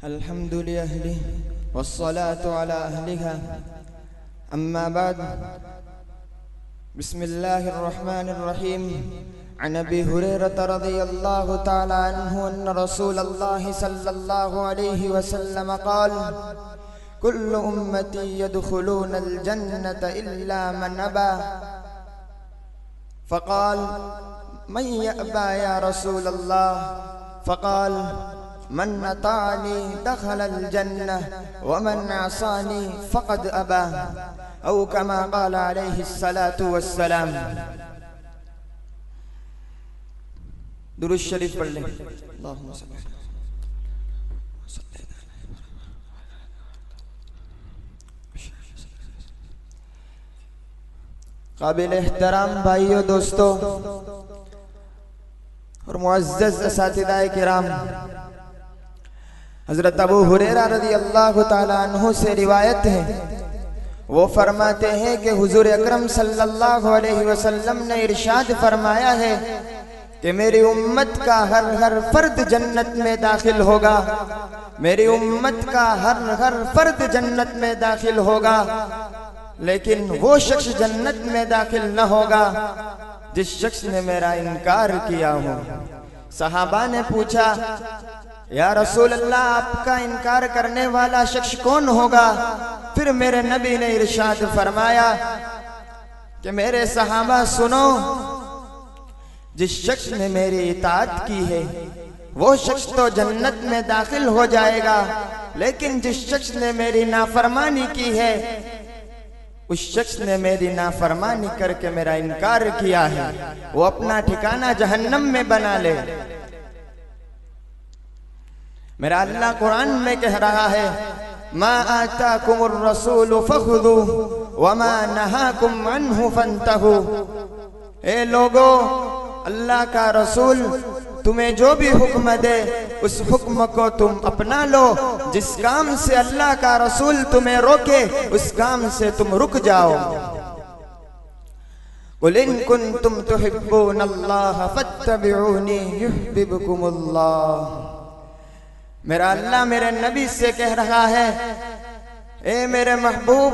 अल्हम्दुलिल्लाह वस्सलातु अला अहलिहा अम्मा बाद बिस्मिल्लाहिर रहमानिर रहीम अन अबी हुरैरह रज़ियल्लाहु तआला अन्हु अन्न रसूलल्लाहि सल्लल्लाहु अलैहि वसल्लम क़ाल कुल्लु उम्मती यदखुलूनल जन्नत इल्ला मन अबा फ़क़ाल मन यअबा या रसूलल्लाह फ़क़ाल मन अताअनी दखलल जन्नह व मन असानी फ़क़द अबा औ कमा क़ाल अलैहिस्सलातु वस्सलाम। दुरूद शरीफ पढ़ लें। अल्लाहुम्मा सल्लि काबिल एहतराम भाइयों, दोस्तों और मुअज़्ज़ज़ असातिज़ाए किराम, हज़रत अबू हुरैरा रज़ियल्लाहु ताला अन्हु से रिवायत है। वो फरमाते हैं कि हुज़ूर अकरम सल्लल्लाहु अलैहि वसल्लम ने इरशाद फरमाया है कि मेरी उम्मत का हर फर्द जन्नत में दाखिल होगा, मेरी उम्मत का हर फर्द जन्नत में दाखिल होगा, लेकिन वो शख्स जन्नत में दाखिल न होगा जिस शख्स ने मेरा इनकार किया हो। सहाबा ने पूछा, या रसूल अल्लाह, आपका इनकार करने वाला शख्स कौन होगा? फिर मेरे नबी ने इरशाद फरमाया कि मेरे सहाबा सुनो, जिस शख्स ने मेरी इताअत की है वो शख्स तो जन्नत में दाखिल हो जाएगा, लेकिन जिस शख्स ने मेरी नाफरमानी की है, उस शख्स ने मेरी नाफरमानी करके मेरा इनकार किया है, वो अपना ठिकाना जहन्नम में बना ले। मेरा अल्लाह कुरान में कह रहा है, मा आताकुमुर रसूलु फखुदू वमा नहाकुम अन्हु फंतहू। ए लोगो, अल्लाह का रसूल तुम्हें जो भी हुक्म दे उस हुक्म को तुम अपना लो, जिस काम से अल्लाह का रसूल तुम्हें रोके उस काम से तुम रुक जाओ। कुल इन कुंतुम तुहिब्बूनल्लाह फत्तबिऊनी युह्बिबकुमुल्लाह। मेरा अल्लाह मेरे नबी से कह रहा है, ए मेरे महबूब,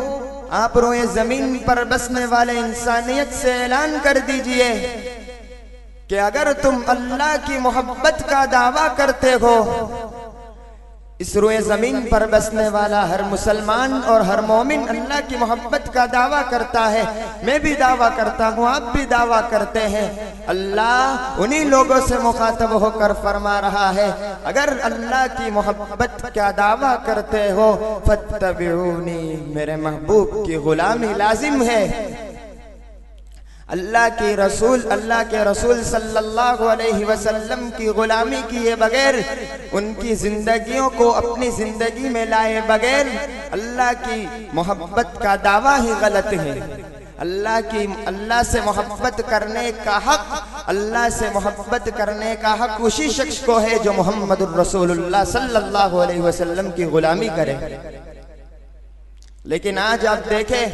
आप रोए जमीन पर बसने वाले इंसानियत से ऐलान कर दीजिए कि अगर तुम अल्लाह की मोहब्बत का दावा करते हो, इस रोए जमीन पर बसने वाला हर मुसलमान और हर मोमिन अल्लाह की मोहब्बत का दावा करता है, मैं भी दावा करता हूँ, आप भी दावा करते हैं। अल्लाह उन्हीं लोगों से मुखातब होकर फरमा रहा है, अगर अल्लाह की मोहब्बत का दावा करते हो फत्तबिऊनी, मेरे महबूब की गुलामी लाजिम है। अल्लाह के रसूल सल्लल्लाहु अलैहि वसल्लम की गुलामी किए बगैर, उनकी जिंदगियों को अपनी जिंदगी में लाए बगैर अल्लाह की मोहब्बत का दावा ही गलत है। अल्लाह से मोहब्बत करने का हक, अल्लाह से मोहब्बत करने का हक उसी शख्स को है जो मुहम्मदुर रसूलुल्लाह सल्लल्लाहु अलैहि वसल्लम की गुलामी करे। लेकिन आज आप देखें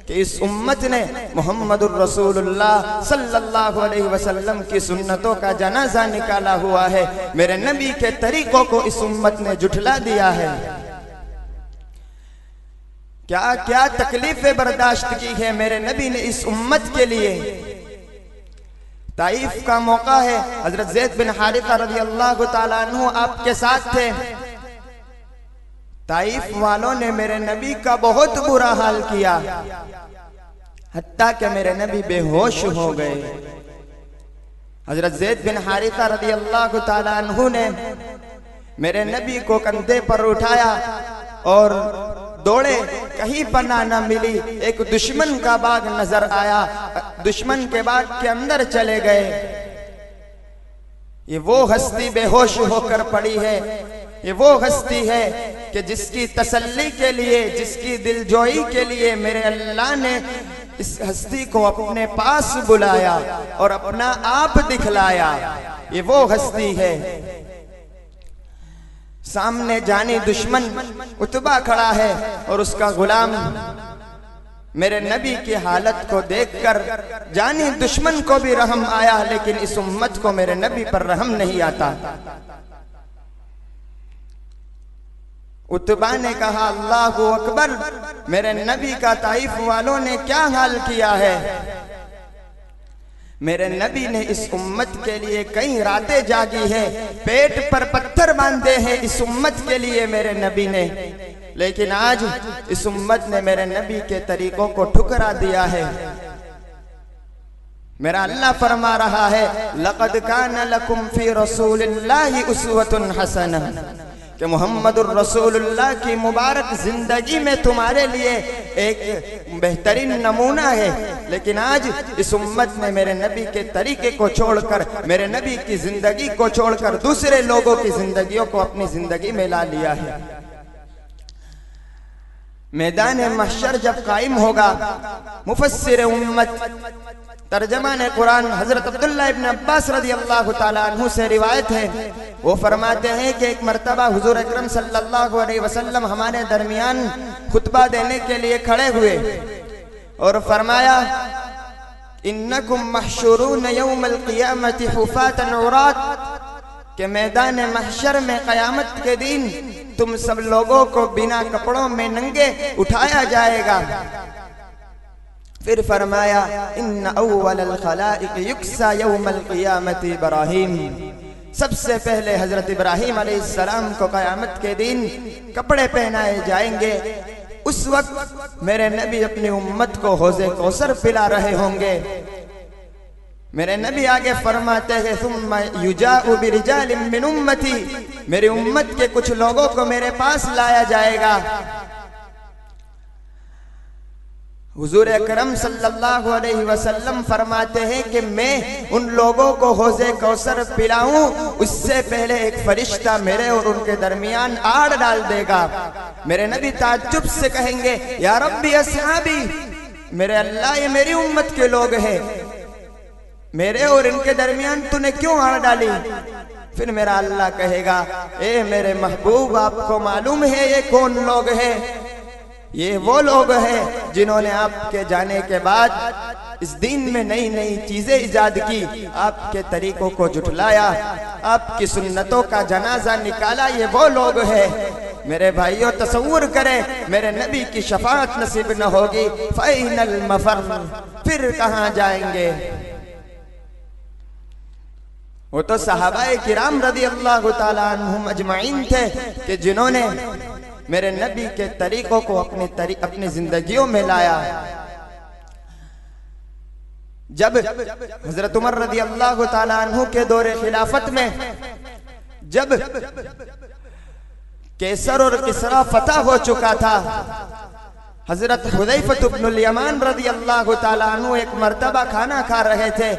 कि इस उम्मत ने मुहम्मदुर रसूलुल्लाह सल्लल्लाहु अलैहि वसल्लम की सुन्नतों का जनाजा निकाला हुआ है। मेरे नबी के तरीकों को इस उम्मत ने जुठला दिया है। क्या क्या तकलीफें बर्दाश्त की है मेरे नबी ने इस उम्मत के लिए। ताइफ का मौका है, हजरत ज़ैद बिन हारिसा रज़ियल्लाहु ताला अन्हु आपके साथ थे। ताइफ वालों ने मेरे नबी का बहुत बुरा हाल किया, हत्ता कि मेरे नबी बेहोश हो गए। हजरत ज़ैद बिन हारिसा रज़ियल्लाहु ताला अन्हु ने मेरे नबी को कंधे पर उठाया और दौड़े, कहीं पनाह न मिली। एक दुश्मन का बाग नजर आया, दुश्मन के बाग के अंदर चले गए। ये वो हस्ती बेहोश होकर पड़ी है, ये वो हस्ती है कि जिसकी तसल्ली के लिए, जिसकी दिलजोई के लिए मेरे अल्लाह ने इस हस्ती को अपने पास बुलाया और अपना आप दिखलाया। ये वो हस्ती है। सामने जानी दुश्मन उतबा खड़ा है और उसका गुलाम मेरे नबी की हालत को देखकर जानी दुश्मन को भी रहम आया, लेकिन इस उम्मत को मेरे नबी पर रहम नहीं आता। उतबा ने कहा अल्लाहु अकबर, मेरे नबी का ताइफ वालों ने क्या हाल किया है। मेरे नबी ने इस उम्मत के लिए कई रातें जागी है, पेट पर पत्थर बांधे हैं इस उम्मत के लिए मेरे नबी ने, लेकिन आज इस उम्मत ने मेरे नबी के तरीकों को ठुकरा दिया है। मेरा अल्लाह फरमा रहा है, लक़द कान लकुम फी रसूलिल्लाहि उस्वतुन हसना, कि मुहम्मदुर रसूलुल्लाह की मुबारक जिंदगी में तुम्हारे लिए एक बेहतरीन नमूना है। लेकिन आज इस उम्मत ने मेरे नबी के तरीके को छोड़कर, मेरे नबी की जिंदगी को छोड़कर दूसरे लोगों की जिंदगियों को अपनी जिंदगी में ला लिया है। मैदान महशर जब कायम होगा, मुफस्सिर उम्मत तर्जमान कुरान हजरत अब्दुल्लाह इब्न अब्बास रज़ियल्लाहु ताला अन्हु से रिवायत है, वो फरमाते हैं कि एक मर्तबा हुजूर अकरम सल्लल्लाहु अलैहि वसल्लम हमारे दरमियान खुतबा देने के लिए खड़े हुए और फरमाया, इन्नकुम महशूरून यौमल क़ियामति हुफ़ातन उरात, कि मैदान महशर में क़यामत के दिन तुम सब लोगों को बिना कपड़ों में नंगे उठाया जाएगा। फिर फरमाया, इन्न अव्वलल खलाइक युक्सा यौमल क़ियामति इब्राहीम, सबसे पहले हजरत इब्राहीम अलैहिस्सलाम को क़यामत के दिन कपड़े पहनाए जाएंगे। उस वक्त मेरे नबी अपनी उम्मत को हौज़े कौसर पिला रहे होंगे। मेरे नबी आगे फरमाते हैं, सुम्मा युजाउ बिरिजालिम मिन उम्मती, मेरी उम्मत के कुछ लोगों को मेरे पास लाया जाएगा। हुजूर अकरम सल्लल्लाहु अलैहि वसल्लम फरमाते हैं कि मैं उन लोगों को हौज़े कौसर पिलाऊं, उससे पहले एक फरिश्ता मेरे और उनके दरमियान आड़ डाल देगा। मेरे नबी ताज्जुब से कहेंगे, या रब्बी अस्हाबी, मेरे अल्लाह ये मेरी उम्मत के लोग हैं, मेरे और इनके दरमियान तूने क्यों आड़ डाली। फिर मेरा अल्लाह कहेगा, ए मेरे महबूब, आपको मालूम है ये कौन लोग हैं? ये वो लोग हैं जिन्होंने आपके जाने के बाद इस दीन में नई नई चीजें इजाद की, आपके तरीकों को जुटलाया, आपकी सुन्नतों का जनाजा निकाला। ये वो लोग हैं। मेरे भाइयों, तसव्वुर करें, मेरे नबी की शफाअत नसीब न होगी, फ़ैनल मफर, फिर कहाँ जाएंगे? वो तो सहाबाए किराम रज़ियल्लाहु ताला अन्हुम अजमाइन थे कि जिन्होंने मेरे नबी के तरीकों को अपनी जिंदगियों में लाया। जब हजरत उमर रज़ियल्लाहु ताला अन्हु के दौरे खिलाफत में जब कैसर और किसरा फतह हो चुका था, हजरत हुज़ैफा इब्नुल यमान रज़ियल्लाहु ताला अन्हु एक मर्तबा खाना खा रहे थे।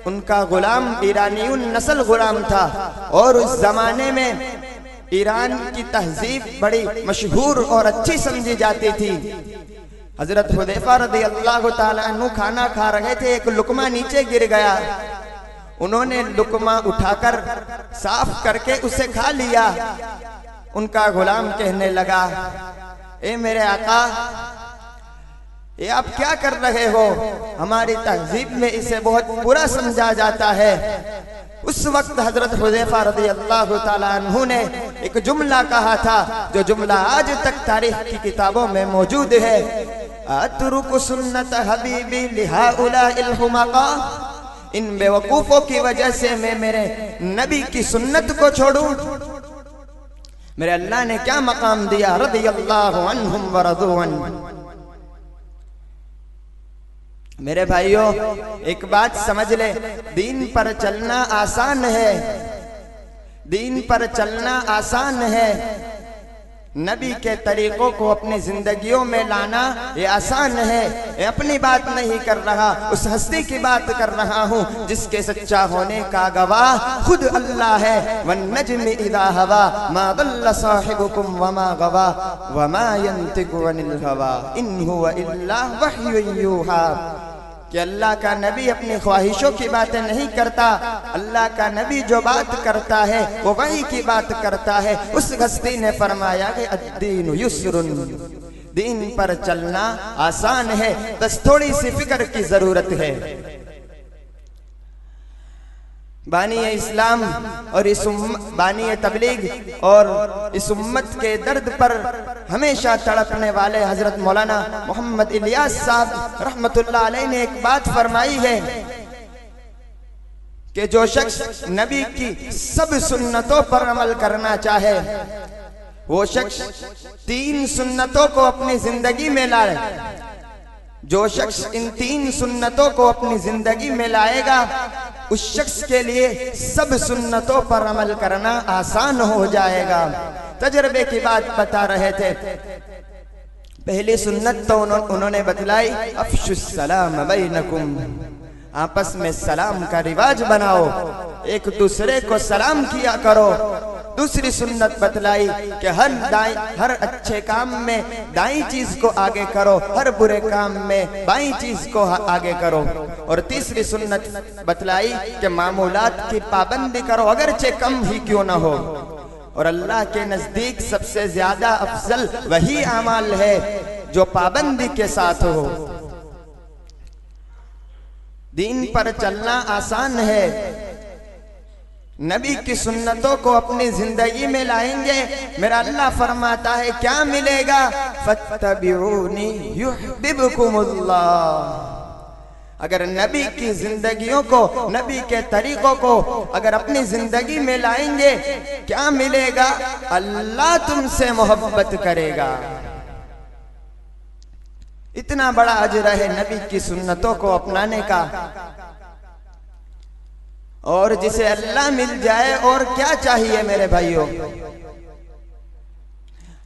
उनका गुलाम ईरानियुन नस्ल गुलाम था और उस जमाने में ईरान की तहजीब बड़ी मशहूर और अच्छी समझी जाती थी। हजरत हुज़ैफा रज़ियल्लाहु ताला अन्हु खाना खा रहे थे, एक लुकमा नीचे गिर गया। उन्होंने लुकमा उठाकर साफ करके उसे खा लिया। उनका गुलाम कहने लगा, ए मेरे आका, ये आप क्या कर रहे हो? हमारी तहजीब में इसे बहुत बुरा समझा जाता है। उस वक्त हजरत हुज़ैफा रज़ियल्लाहु ताला अन्हु ने एक जुमला कहा था, जो जुमला आज तक तारीख की किताबों में मौजूद है, अतरुकु सुन्नत हबीबी लिहाउलाइल हुमका, इन बेवकूफों की वजह से मैं मेरे नबी की सुन्नत को छोड़ूं? मेरे अल्लाह ने क्या मकाम दिया, रज़ियल्लाहु अन्हुम व रज़ू अन्हु। मेरे भाइयों, एक बात समझ ले, दीन पर चलना आसान है, दीन पर चलना आसान है। नबी के तरीकों को अपनी जिंदगियों में लाना ये आसान है। ये अपनी बात नहीं कर रहा, उस हस्ती की बात कर रहा हूँ जिसके सच्चा होने का गवाह खुद अल्लाह है। वन्नज्मि इज़ा हवा मा दल्ल साहिबुकुम वमा गवा वमा यंतिकु अनिल हवा इन हुवा इल्ला वह्युन यूहा, कि अल्लाह का नबी अपनी ख्वाहिशों की बातें नहीं करता। अल्लाह का नबी जो बात करता है वो वही की बात करता है। उस हस्ती ने फरमाया कि अद्दीनु युस्रुन, दीन पर चलना आसान है, बस थोड़ी सी फिक्र की जरूरत है। बानी इस्लाम और इस बानी तबलीग और इस उम्मत के दर्द पर हमेशा तड़पने वाले हजरत मौलाना मोहम्मद इलियास साहब रहमतुल्लाह अलैह ने एक बात फरमाई है कि जो शख्स नबी की सब सुन्नतों पर अमल करना चाहे वो शख्स 3 सुन्नतों को अपनी जिंदगी में लाए। जो शख्स इन 3 सुन्नतों को अपनी जिंदगी में लाएगा उस शख्स के लिए सब सुन्नतों पर अमल करना आसान हो जाएगा। तजर्बे की बात बता रहे थे। पहली सुन्नत तो उन्होंने बतलाई, अफ़शुस सलाम बैनकुम, आपस में सलाम का रिवाज बनाओ, एक दूसरे को सलाम किया करो। दूसरी सुन्नत बतलाई कि हर अच्छे काम में दाई चीज को आगे करो, हर बुरे काम में बाई चीज को आगे करो। और तीसरी सुन्नत बतलाई कि मामूलात की पाबंदी करो, अगरचे कम ही क्यों ना हो। और अल्लाह के नजदीक सबसे ज्यादा अफजल वही अमाल है जो पाबंदी के साथ हो। दीन पर चलना आसान है, नबी की सुन्नतों को अपनी जिंदगी में लाएंगे, मेरा अल्लाह फरमाता है क्या मिलेगा, फत्तबिऊनी युहिब्बुकुमुल्लाह। अगर नबी की जिंदगियों को, नबी के तरीकों को अगर अपनी जिंदगी में लाएंगे, क्या मिलेगा, अल्लाह तुमसे मोहब्बत करेगा। इतना बड़ा अजर है नबी की सुन्नतों को अपनाने का। और जिसे अल्लाह मिल जाए और क्या चाहिए मेरे भाइयों।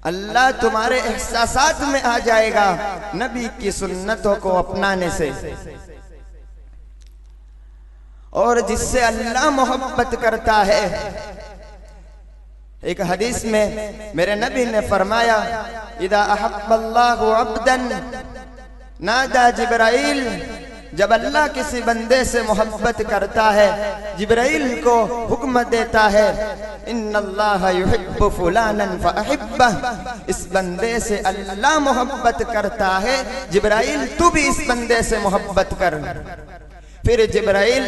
अल्लाह तुम्हारे एहसासात में आ जाएगा नबी की सुन्नतों को अपनाने से। और जिससे अल्लाह मोहब्बत करता है, एक हदीस में मेरे नबी ने फरमाया, इदा अहब्बल्लाहु अब्दन नादा जिब्राइल, जब अल्लाह किसी बंदे से मोहब्बत करता है, जिब्राइल को हुक्म देता है, इन्नल्लाह युहिब्बु फुलानन फअहिब्बह, इस बंदे से अल्लाह मोहब्बत करता है, जिब्राइल तू भी इस बंदे से मोहब्बत कर। फिर जिब्राइल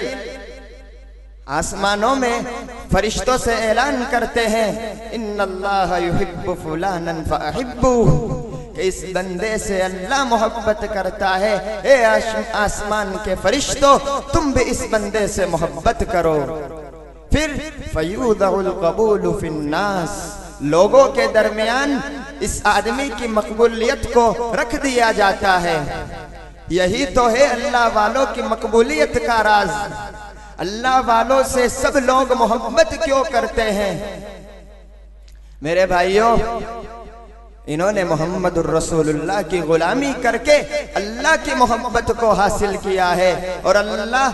आसमानों में फरिश्तों से ऐलान करते हैं, इन्नल्लाह युहिब्बु फुलानन फअहिब्बुहु, इस बंदे से अल्लाह मोहब्बत करता है, ए आसमान के फरिश्तों तुम भी इस बंदे से मोहब्बत करो। फिर फयूदउल कबूल फिन्नास, लोगों के दरमियान इस आदमी की मकबूलियत को रख दिया जाता है। यही तो है अल्लाह वालों की मकबूलियत का राज। अल्लाह वालों से सब लोग मोहब्बत क्यों करते हैं मेरे भाइयों। इन्होंने मोहम्मदुर रसूलुल्लाह की गुलामी करके अल्लाह की मोहब्बत को हासिल किया है। और अल्लाह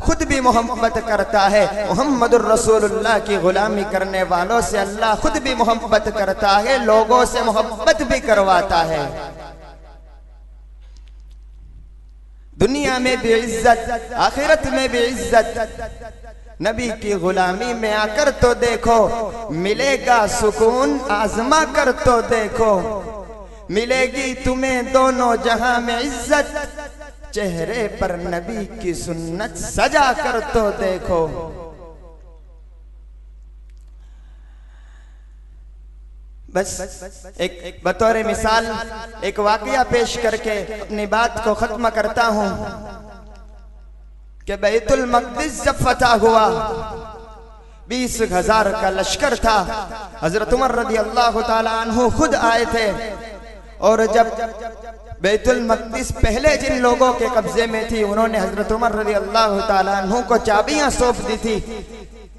खुद भी मोहब्बत करता है। मोहम्मदुर रसूलुल्लाह की गुलामी करने वालों से अल्लाह खुद भी मोहब्बत करता है, लोगों से मोहब्बत भी करवाता है। दुनिया में भी इज्जत, आखिरत में भी इज्जत। नबी की गुलामी में आकर तो देखो, मिलेगा सुकून, आजमा कर तो देखो, मिलेगी तुम्हें दोनों जहां में इज्जत, चेहरे पर नबी की सुन्नत सजा कर तो देखो। बस एक बतौर मिसाल एक वाकया पेश करके अपनी बात को खत्म करता हूं कि बैतुल मक़दिस जब फतह हुआ, 20,000 का लश्कर था। हजरत उमर रज़ी अल्लाह ताला अन्हु खुद आए थे। और जब बैतुल मक़दिस पहले जिन लोगों के कब्जे में थी, उन्होंने हजरत उमर रज़ी अल्लाह ताला अन्हु को चाबियां सौंप दी थी।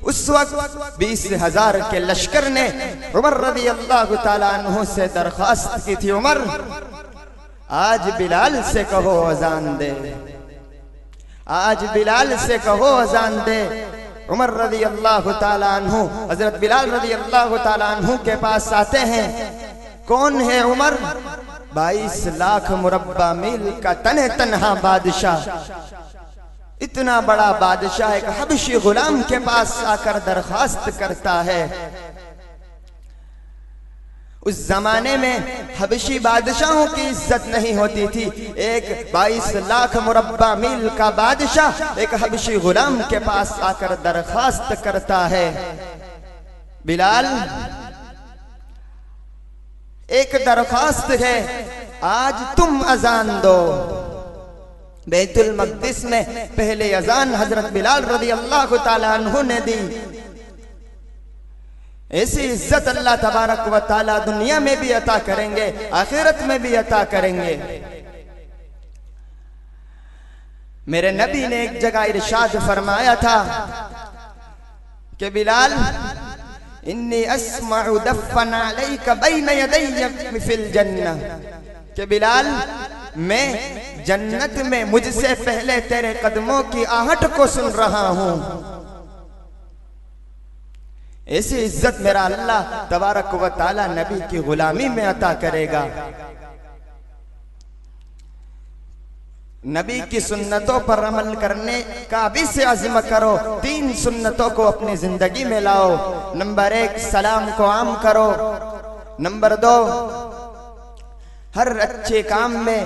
उस वक्त 20,000 के लश्कर ने उमर रज़ी अल्लाह ताला अन्हु से दरख्वास्त की थी, उमर आज बिलाल से कहो अजान दे, आज बिलाल से कहो अजान दे। उमर रज़ी अल्लाह ताला अन्हु हजरत बिलाल रज़ी अल्लाह ताला अन्हु के पास आते हैं। कौन है उमर? 22 लाख मुरब्बा मील का तने तन्हा बादशाह, इतना बड़ा बादशाह एक हबशी गुलाम के पास आकर दरख्वास्त करता है। उस जमाने में हबशी बादशाहों की इज्जत नहीं होती थी। एक 22 लाख मुरब्बा मील का बादशाह एक हबशी गुलाम के पास आकर दरखास्त करता है, बिलाल एक दरखास्त है, आज तुम अजान दो। बैतुल मक़दिस में पहले अजान हजरत बिलाल रज़ी अल्लाह ताला अन्हु ने दी। ऐसी इज्जत अल्लाह तबारक व ताला दुनिया में भी अता करेंगे, आखिरत में भी अता करेंगे। मेरे नबी ने एक जगह इरशाद फरमाया था कि बिलाल इन्नी अस्मउ दफ़न अलैका बैन यदैया फिल जन्नह, कि बिलाल मैं जन्नत में मुझसे पहले तेरे कदमों की आहट को सुन रहा हूं। ऐसी इज्जत मेरा अल्लाह तबारक व ताला नबी की गुलामी में अता करेगा। नबी की सुन्नतों पर अमल करने का भी से अज़्म करो। 3 सुन्नतों को अपनी जिंदगी में लाओ। नंबर 1, सलाम को आम करो। नंबर 2, हर अच्छे काम में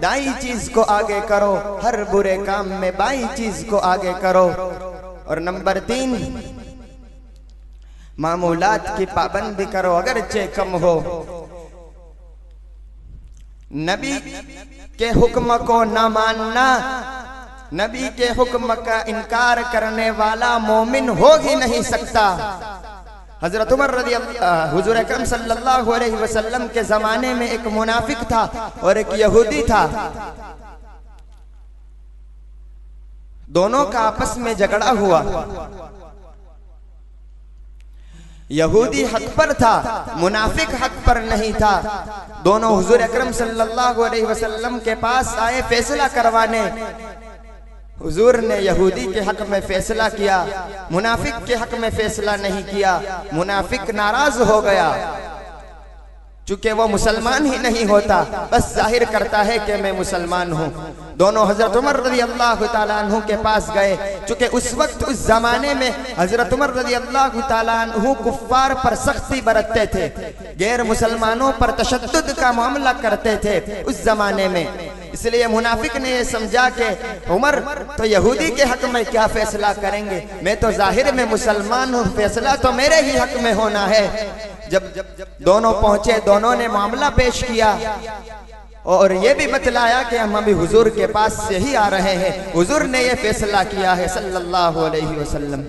दाई चीज को आगे करो, हर बुरे काम में बाई चीज को आगे करो। और नंबर 3, मामूलात की पाबंदी करो अगरचे कम हो। नबी के हुक्म को न मानना, नबी के हुक्म का इनकार करने वाला मोमिन हो ही नहीं सकता। हजरत उमर रज़ी अल्लाह हुजूर अकरम सल्लल्लाहु अलैहि वसल्लम के जमाने में एक मुनाफिक था और एक यहूदी था। दोनों का आपस में झगड़ा हुआ। यहूदी हक पर था, मुनाफिक हक पर नहीं था। दोनों हुजूर अकरम सल्लल्लाहु अलैहि वसल्लम के पास आए फैसला करवाने। हुजूर ने यहूदी के हक में फैसला किया, मुनाफिक के हक में फैसला नहीं किया। मुनाफिक नाराज हो गया, चूंकि वो मुसलमान ही नहीं होता, बस जाहिर करता है कि मैं मुसलमान हूँ। दोनों हजरत उमर रज़ी अल्लाह ताला अन्हु के पास गए, चूंकि उस वक्त उस जमाने में हजरत उमर रज़ी अल्लाह ताला अन्हु कुफ्फार पर सख्ती बरतते थे, गैर मुसलमानों पर तशद्दुद का मामला करते थे उस जमाने में। इसलिए मुनाफिक ने यह समझा कि उमर तो यहूदी के हक में क्या फैसला करेंगे, मैं तो जाहिर में मुसलमान हूँ, फैसला तो मेरे ही हक में होना है। जब दोनों पहुंचे, दोनों ने मामला पेश किया और ये भी बतलाया कि हम अभी हुजूर के पास से ही आ रहे हैं। हुजूर ने ये फैसला किया है सल्लल्लाहु अलैहि वसल्लम।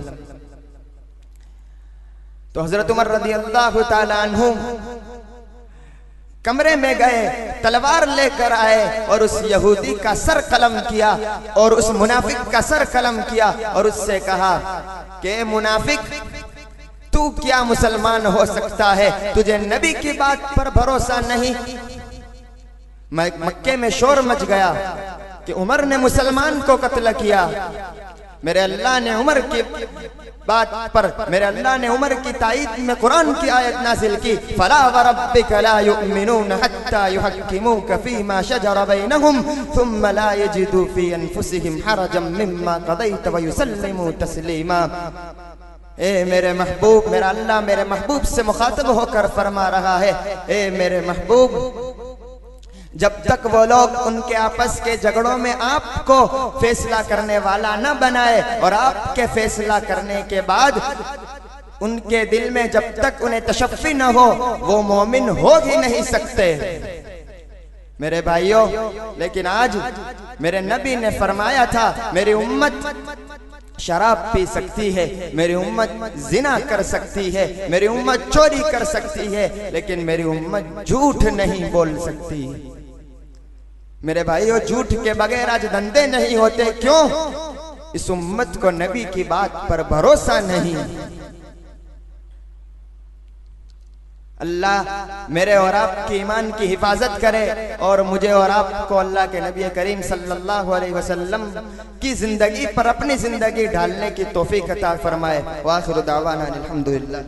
तो हजरत उमर रज़ी अल्लाह ताला अन्हु कमरे में गए, तलवार लेकर आए और उस यहूदी का सर कलम किया और उस मुनाफिक का सर कलम किया और उससे कहा कि मुनाफिक, तू क्या मुसलमान हो सकता है, तुझे नबी की बात पर भरोसा नहीं। मक्के में शोर मच गया कि उमर ने मुसलमान को कत्ल किया। मेरे अल्लाह ने उमर की बात पर, मेरे अल्लाह ने उमर की ताईद में कुरान की आयत नाजिल की, फला व रब्बिका ला युमिनून हत्ता युहक्किमूका फीमा शजरा बैनहुम थुम्मा ला यजिदू फी अनफुसिहिम हरजम मिम्मा क़दैत व युसल्लिमू तस्लीमा। ए मेरे महबूब, मेरा अल्लाह मेरे महबूब से मुखातब होकर फरमा रहा है, ए मेरे महबूब, जब तक वो लोग उनके आपस के झगड़ों में आपको फैसला करने वाला न बनाए और आपके फैसला करने के बाद उनके दिल में जब तक उन्हें तशफ़्फ़ी न हो, वो मोमिन हो ही नहीं सकते। मेरे भाइयों, लेकिन आज मेरे नबी ने फरमाया था, मेरी उम्मत शराब पी सकती है, मेरी उम्मत जिना कर सकती है, मेरी उम्मत चोरी कर सकती है, लेकिन मेरी उम्मत झूठ नहीं बोल सकती। मेरे भाइयों, झूठ के बगैर आज धंधे नहीं होते। क्यों? इस उम्मत को नबी की बात पर भरोसा नहीं। अल्लाह मेरे और आपके ईमान की हिफाजत करे और मुझे और आपको अल्लाह के नबी करीम सल्लल्लाहु अलैहि वसल्लम की जिंदगी पर अपनी जिंदगी ढालने की तौफीक अता फरमाए। व आखिरु दावाना अल्हम्दुलिल्लाह।